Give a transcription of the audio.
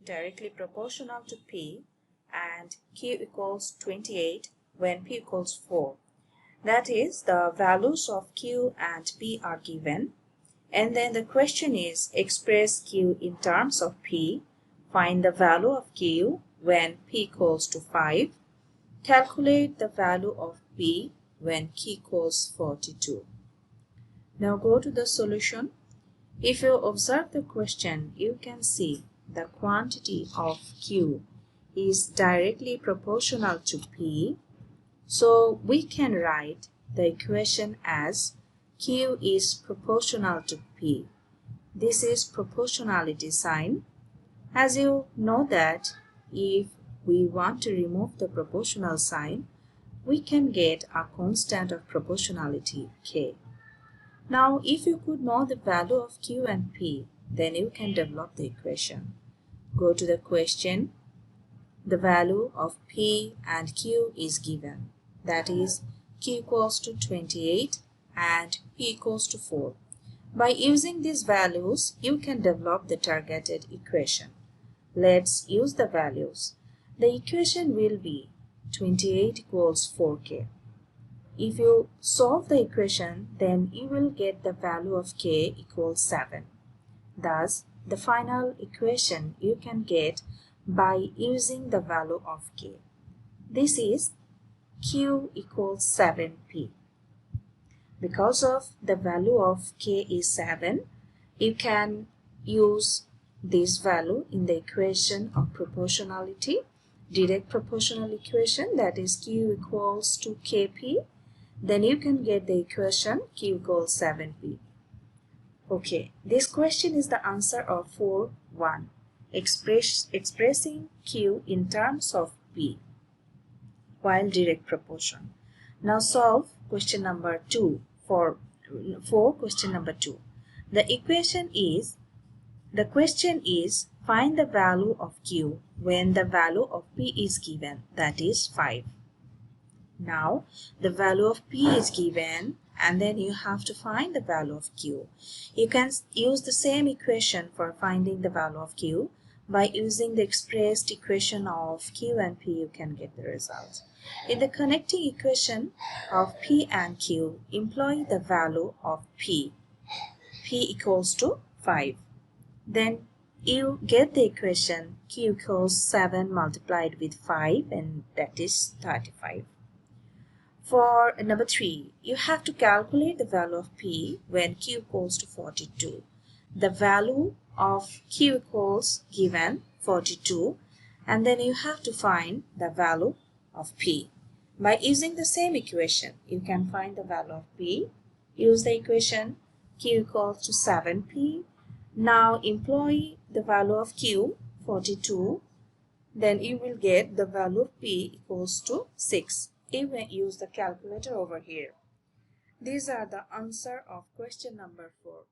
directly proportional to P and Q equals 28 when P equals 4. That is, the values of Q and P are given, and then the question is express Q in terms of P, find the value of Q when P equals to 5, calculate the value of P when Q equals 42. Now go to the solution. If you observe the question, you can see the quantity of Q is directly proportional to P. So we can write the equation as Q is proportional to P. This is proportionality sign. As you know that if we want to remove the proportional sign, we can get a constant of proportionality K. Now, if you could know the value of Q and P, then you can develop the equation. Go to the question. The value of P and Q is given. That is, Q equals to 28 and P equals to 4. By using these values, you can develop the targeted equation. Let's use the values. The equation will be 28 equals 4K. If you solve the equation, then you will get the value of K equals 7. Thus, the final equation you can get by using the value of K. This is Q equals 7P. Because of the value of K is 7, you can use this value in the equation of proportionality, direct proportional equation, that is Q equals to KP. Then you can get the equation Q equals 7P. Okay, this question is the answer of 4.1. Expressing Q in terms of P while direct proportion. Now solve question number 2 for question number 2. The question is find the value of Q when the value of P is given, that is 5. Now the value of P is given and then you have to find the value of Q. You can use the same equation for finding the value of Q. By using the expressed equation of Q and P, you can get the result. In the connecting equation of P and Q, employ the value of P. P equals to 5. Then you get the equation Q equals 7 multiplied with 5, and that is 35. For number 3, you have to calculate the value of P when Q equals to 42. The value of Q equals given 42, and then you have to find the value of P. By using the same equation, you can find the value of P. Use the equation Q equals to 7P. Now employ the value of Q, 42. Then you will get the value of P equals to 6. You may use the calculator over here. These are the answer of question number 4.